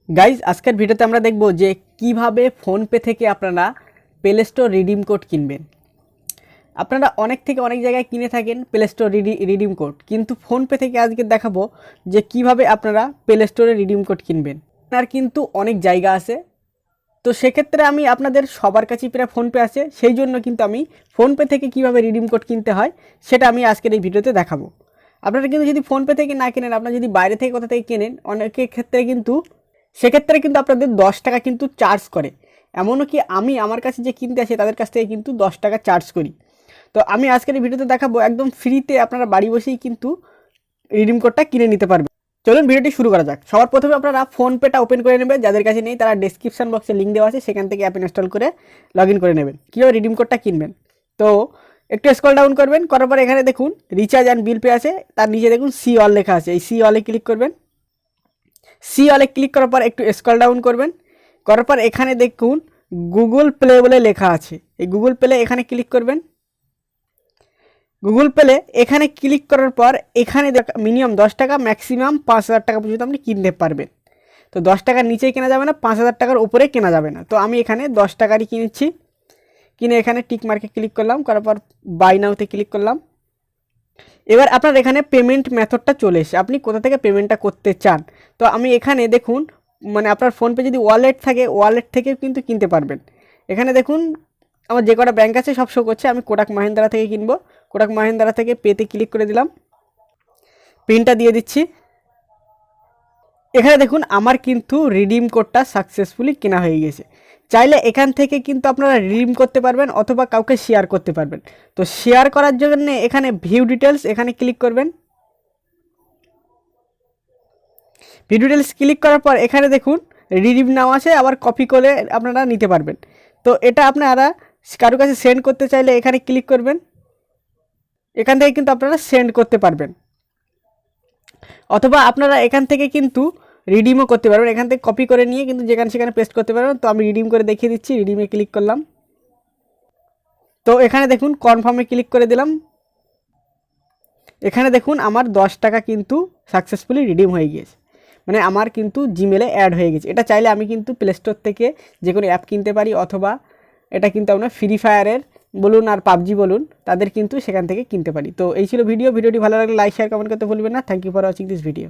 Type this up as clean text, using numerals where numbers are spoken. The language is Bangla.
গাইজ আজকের ভিডিওতে আমরা দেখব যে কিভাবে ফোনপে থেকে আপনারা প্লে স্টোর রিডিম কোড কিনবেন। আপনারা অনেক থেকে অনেক জায়গায় কিনে থাকেন প্লে স্টোর রিডিম কোড, কিন্তু ফোনপে থেকে আজকে দেখাবো যে কিভাবে আপনারা প্লে স্টোরে রিডিম কোড কিনবেন। আর কিন্তু অনেক জায়গা আছে, তো সেক্ষেত্রে আমি আপনাদের সবার কাছেই প্রায় ফোনপে আছে, সেই জন্য কিন্তু আমি ফোনপে থেকে কিভাবে রিডিম কোড কিনতে হয় সেটা আমি আজকের এই ভিডিওতে দেখাবো। আপনারা কিন্তু যদি ফোনপে থেকে না কেনেন, আপনারা যদি বাইরে থেকে কোথা থেকে কেনেন, অনেকের ক্ষেত্রে কিন্তু সেক্ষেত্রে কিন্তু আপনাদের 10 টাকা কিন্তু চার্জ করে। এমনও কি আমি আমার কাছে যে কিনতে আসে তাদের কাছ থেকে কিন্তু 10 টাকা চার্জ করি। তো আমি আজকের এই ভিডিওতে দেখাবো একদম ফ্রিতে আপনারা বাড়ি বসেই কিন্তু রিডিম কোডটা কিনে নিতে পারবেন। চলুন ভিডিওটি শুরু করা যাক। সবার প্রথমে আপনারা ফোনপেটা ওপেন করে নেবেন, যাদের কাছে নেই তারা ডেসক্রিপশন বক্সে লিঙ্ক দেওয়া আছে, সেখান থেকে অ্যাপ ইনস্টল করে লগ ইন করে নেবেন। কীভাবে রিডিম কোডটা কিনবেন, তো একটু স্ক্রল ডাউন করবেন, করার পর এখানে দেখুন রিচার্জ অ্যান্ড বিল পে আছে, তার নিচে দেখুন সি অল লেখা আছে, এই সি অলে ক্লিক করবেন। সি অলে ক্লিক করার পর একটু স্ক্রল ডাউন করবেন, করার পর এখানে দেখুন গুগল প্লে বলে লেখা আছে, এই গুগল প্লে এখানে ক্লিক করবেন। গুগল প্লে এখানে ক্লিক করার পর এখানে মিনিমাম 10 টাকা, ম্যাক্সিমাম 5,000 টাকা পর্যন্ত আপনি কিনতে পারবেন। তো 10 টাকার নিচেই কেনা যাবে না, 5,000 টাকার উপরে কেনা যাবে না। তো আমি এখানে 10 টাকারই কিনেছি, কিনে এখানে টিক মার্কে ক্লিক করলাম, করার পর বাই নাওতে ক্লিক করলাম। এবার আপনার এখানে পেমেন্ট মেথডটা চলে এসে আপনি কোথা থেকে পেমেন্টটা করতে চান। তো আমি এখানে দেখুন, মানে আপনার ফোনপে যদি ওয়ালেট থাকে, ওয়ালেট থেকেও কিন্তু কিনতে পারবেন। এখানে দেখুন আমার যে কটা ব্যাঙ্ক আছে সব শো করছে, আমি কোটাক মাহিন্দ্রা থেকে কিনবো। কোটাক মাহিন্দ্রা থেকে পেতে ক্লিক করে দিলাম, পিনটা দিয়ে দিচ্ছি। এখানে দেখুন আমার কিন্তু রিডিম কোডটা সাকসেসফুলি কেনা হয়ে গেছে। চাইলে এখান থেকে কিন্তু আপনারা রিডিম করতে পারবেন অথবা কাউকে শেয়ার করতে পারবেন। তো শেয়ার করার জন্য এখানে ভিউ ডিটেলস এখানে ক্লিক করবেন। ভিউ ডিটেলস ক্লিক করার পর এখানে দেখুন রিডিম নাও আছে, আবার কপি করে আপনারা নিতে পারবেন। তো এটা আপনারা কারো কাছে সেন্ড করতে চাইলে এখানে ক্লিক করবেন, এখান থেকে কিন্তু আপনারা সেন্ড করতে পারবেন, অথবা আপনারা এখান থেকে কিন্তু রিডিমও করতে পারবেন। এখান থেকে কপি করে নিয়ে কিন্তু যেখানে সেখানে পেস্ট করতে পারবেন। তো আমি রিডিম করে দেখিয়ে দিচ্ছি, রিডিমে ক্লিক করলাম। তো এখানে দেখুন কনফার্মে ক্লিক করে দিলাম। এখানে দেখুন আমার 10 টাকা কিন্তু সাকসেসফুলি রিডিম হয়ে গিয়েছে, মানে আমার কিন্তু জিমেলে অ্যাড হয়ে গেছে। এটা চাইলে আমি কিন্তু প্লে স্টোর থেকে যে কোনো অ্যাপ কিনতে পারি, অথবা এটা কিন্তু আপনার ফ্রি ফায়ারের বলুন আর পাবজি বলুন, তাদের কিন্তু সেখান থেকে কিনতে পারি। তো এই ছিল ভিডিওটি ভালো লাগলে লাইক শেয়ার কমেন্ট করতে ভুলবেন না। Thank you for watching this video.